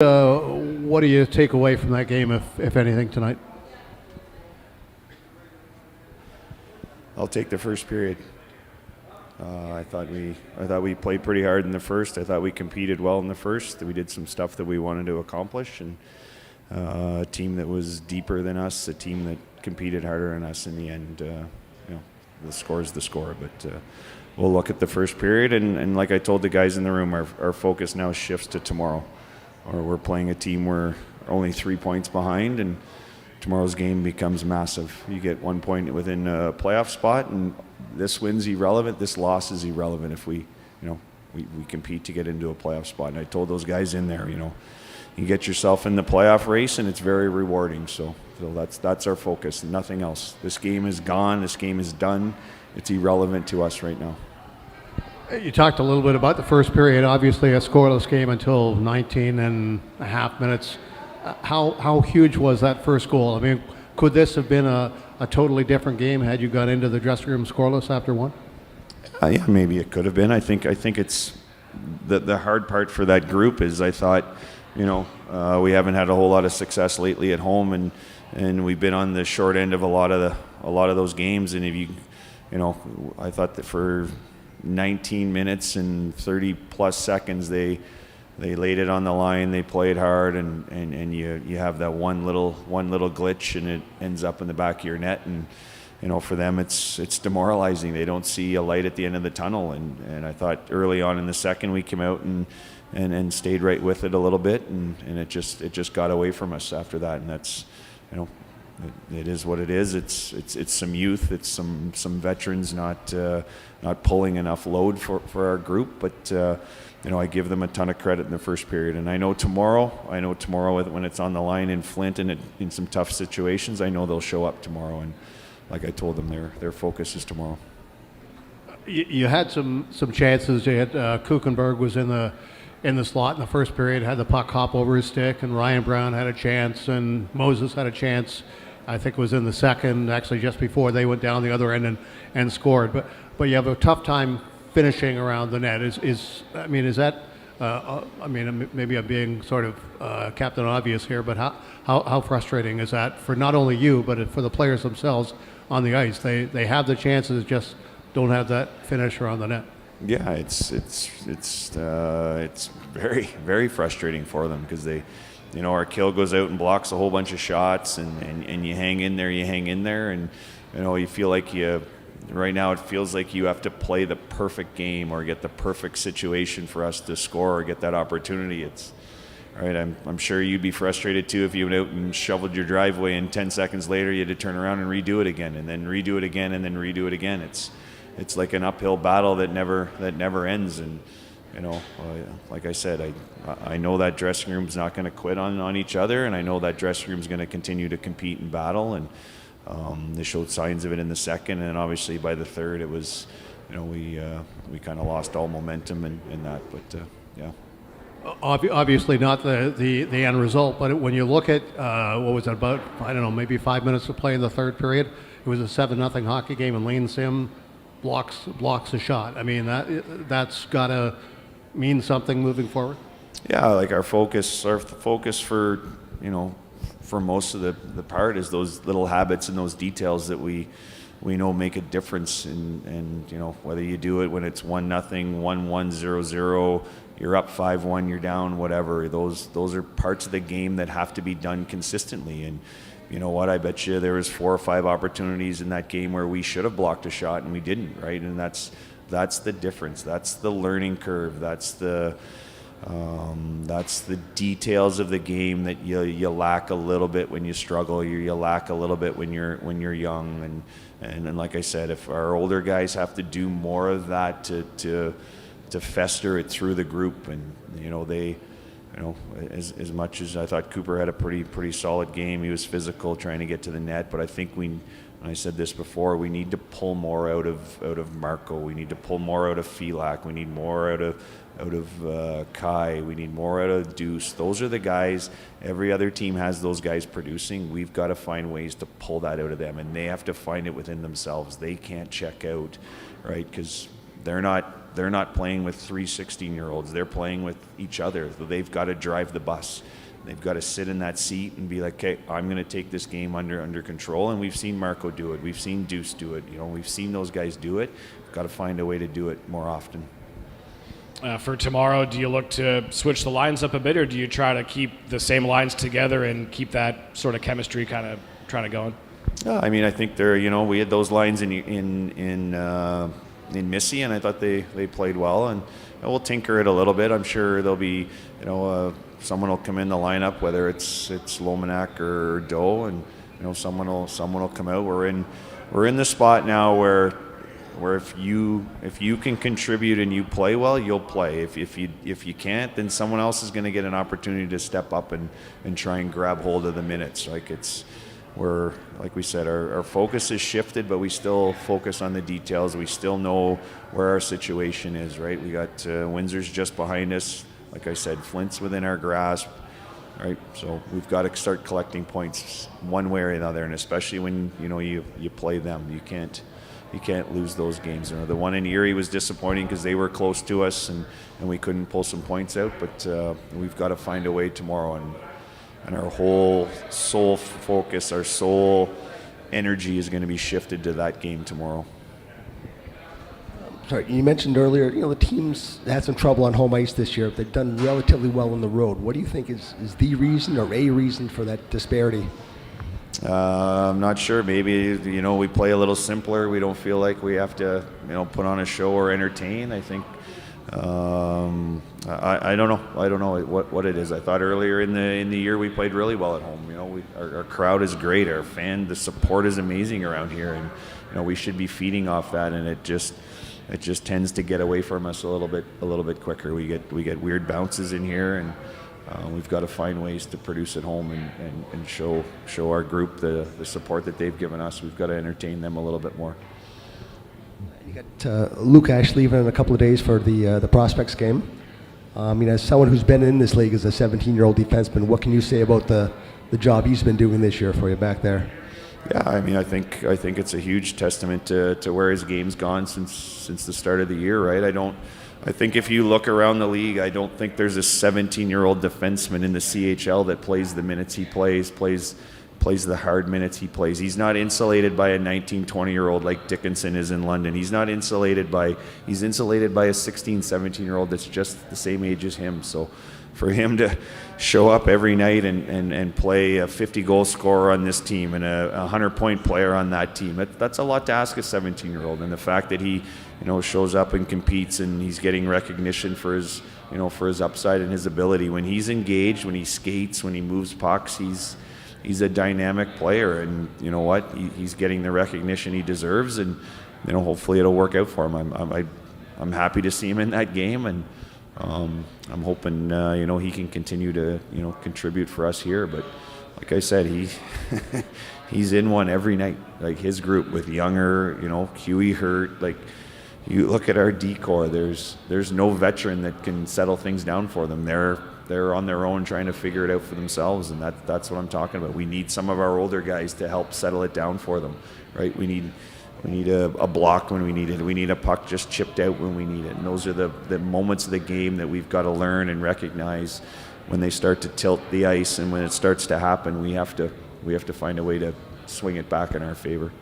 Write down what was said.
What do you take away from that game, if anything, tonight? I'll take the first period. I thought we played pretty hard in the first. I thought we competed well in the first. We did some stuff that we wanted to accomplish, and a team that was deeper than us, a team that competed harder than us in the end. The score is the score, but we'll look at the first period, and like I told the guys in the room, our focus now shifts to tomorrow. Or we're playing a team we're only 3 points behind, and tomorrow's game becomes massive. You get 1 point within a playoff spot, and this win's irrelevant. This loss is irrelevant if we compete to get into a playoff spot. And I told those guys in there, you get yourself in the playoff race, and it's very rewarding. So that's our focus, nothing else. This game is gone. This game is done. It's irrelevant to us right now. You talked a little bit about the first period, obviously a scoreless game until 19 and a half minutes. How huge was that first goal? I mean, could this have been a totally different game had you got into the dressing room scoreless after one? Yeah, maybe it could have been. I think it's the hard part for that group is I thought, we haven't had a whole lot of success lately at home, and we've been on the short end of a lot of those games. And if I thought that for 19 minutes and 30 plus seconds they laid it on the line, they played hard, and you have that one little glitch and it ends up in the back of your net, and for them it's demoralizing. They don't see a light at the end of the tunnel, and I thought early on in the second we came out and stayed right with it a little bit, and it just got away from us after that. And that's it is what it is. It's some youth, it's some veterans not pulling enough load for our group, but I give them a ton of credit in the first period. And I know tomorrow when it's on the line in Flint and in some tough situations, I know they'll show up tomorrow. And like I told them, their focus is tomorrow. You had some chances. You had Kuchenberg was in the slot in the first period, had the puck hop over his stick, and Ryan Brown had a chance, and Moses had a chance. I think it was in the second, actually just before they went down the other end and scored. But you have a tough time finishing around the net. Is that? Maybe I'm being sort of Captain Obvious here, but how frustrating is that for not only you but for the players themselves on the ice? They have the chances, just don't have that finish around the net. Yeah, it's very, very frustrating for them because they, our kill goes out and blocks a whole bunch of shots, and you hang in there, and you feel like right now it feels like you have to play the perfect game or get the perfect situation for us to score or get that opportunity. It's right. I'm sure you'd be frustrated too if you went out and shoveled your driveway and 10 seconds later you had to turn around and redo it again, and then redo it again, and then redo it again. It's like an uphill battle that never ends. And like I said, I know that dressing room's not going to quit on each other, and I know that dressing room's going to continue to compete and battle, and they showed signs of it in the second, and obviously by the third it was, we kind of lost all momentum in that, but yeah. Obviously not the end result, but when you look at what was it, about, I don't know, maybe 5 minutes to play in the third period, it was a 7-0 hockey game, and Lane Sim blocks a shot. I mean, that's got to mean something moving forward. Yeah, like our focus for most of the part is those little habits and those details that we know make a difference. And whether you do it when it's 1-0, 1-1, 0-0, you're up 5-1, you're down, whatever. Those are parts of the game that have to be done consistently. And you know what? I bet you there was 4 or 5 opportunities in that game where we should have blocked a shot and we didn't, right? And that's the difference. That's the learning curve. That's the details of the game that you lack a little bit when you struggle. You lack a little bit when you're young. And like I said, if our older guys have to do more of that to fester it through the group, and as much as I thought Cooper had a pretty solid game, he was physical trying to get to the net, but I think and I said this before, we need to pull more out of Marco. We need to pull more out of Filak. We need more out of Kai. We need more out of Deuce. Those are the guys. Every other team has those guys producing. We've got to find ways to pull that out of them, and they have to find it within themselves. They can't check out, right? Because they're not they're not playing with 3 16-year-olds. They're playing with each other. They've got to drive the bus. They've got to sit in that seat and be like, okay, I'm going to take this game under control. And we've seen Marco do it. We've seen Deuce do it. We've seen those guys do it. We've got to find a way to do it more often. For tomorrow, do you look to switch the lines up a bit, or do you try to keep the same lines together and keep that sort of chemistry kind of trying to going? I mean, I think we had those lines in Missy, and I thought they played well, and we'll tinker it a little bit. I'm sure there'll be, someone will come in the lineup, whether it's Lomanak or Doe, and someone will come out. We're in the spot now where if you can contribute and you play well, you'll play. If you can't, then someone else is going to get an opportunity to step up and try and grab hold of the minutes. Like we said, our focus is shifted, but we still focus on the details. We still know where our situation is, right? We got Windsor's just behind us. Like I said, Flint's within our grasp, right? So we've got to start collecting points one way or another, and especially when you play them, you can't lose those games. The one in Erie was disappointing because they were close to us and we couldn't pull some points out, but we've got to find a way tomorrow, and our whole sole focus, our sole energy is going to be shifted to that game tomorrow. Sorry, you mentioned earlier, the teams had some trouble on home ice this year. They've done relatively well on the road. What do you think is the reason or a reason for that disparity? I'm not sure. Maybe, we play a little simpler. We don't feel like we have to, put on a show or entertain. I think, I don't know. I don't know what it is. I thought earlier in the year we played really well at home. Our crowd is great. The support is amazing around here, and we should be feeding off that. And it just tends to get away from us a little bit quicker. We get weird bounces in here, and we've got to find ways to produce at home and show our group the support that they've given us. We've got to entertain them a little bit more. You got Luke Ash leaving in a couple of days for the Prospects game. As someone who's been in this league as a 17-year-old defenseman, what can you say about the job he's been doing this year for you back there? Yeah, I think it's a huge testament to where his game's gone since the start of the year, right? I think if you look around the league, I don't think there's a 17-year-old defenseman in the CHL that plays the minutes he plays the hard minutes he plays. He's not insulated by a 19, 20-year-old like Dickinson is in London. He's insulated by a 16, 17-year-old that's just the same age as him. So for him to show up every night and play a 50-goal scorer on this team and a 100-point player on that team, that's a lot to ask a 17-year-old. And the fact that he shows up and competes and he's getting recognition for his upside and his ability. When he's engaged, when he skates, when he moves pucks, he's a dynamic player, and you know what? He's getting the recognition he deserves, and hopefully it'll work out for him. I'm happy to see him in that game, and I'm hoping he can continue to contribute for us here. But like I said, he's in one every night. Like his group with Younger, Huey Hurt. Like you look at our decor, there's no veteran that can settle things down for them. They're on their own trying to figure it out for themselves, and that's what I'm talking about. We need some of our older guys to help settle it down for them, right? We need a block when we need it. We need a puck just chipped out when we need it. And those are the moments of the game that we've got to learn and recognize when they start to tilt the ice, and when it starts to happen, we have to find a way to swing it back in our favor.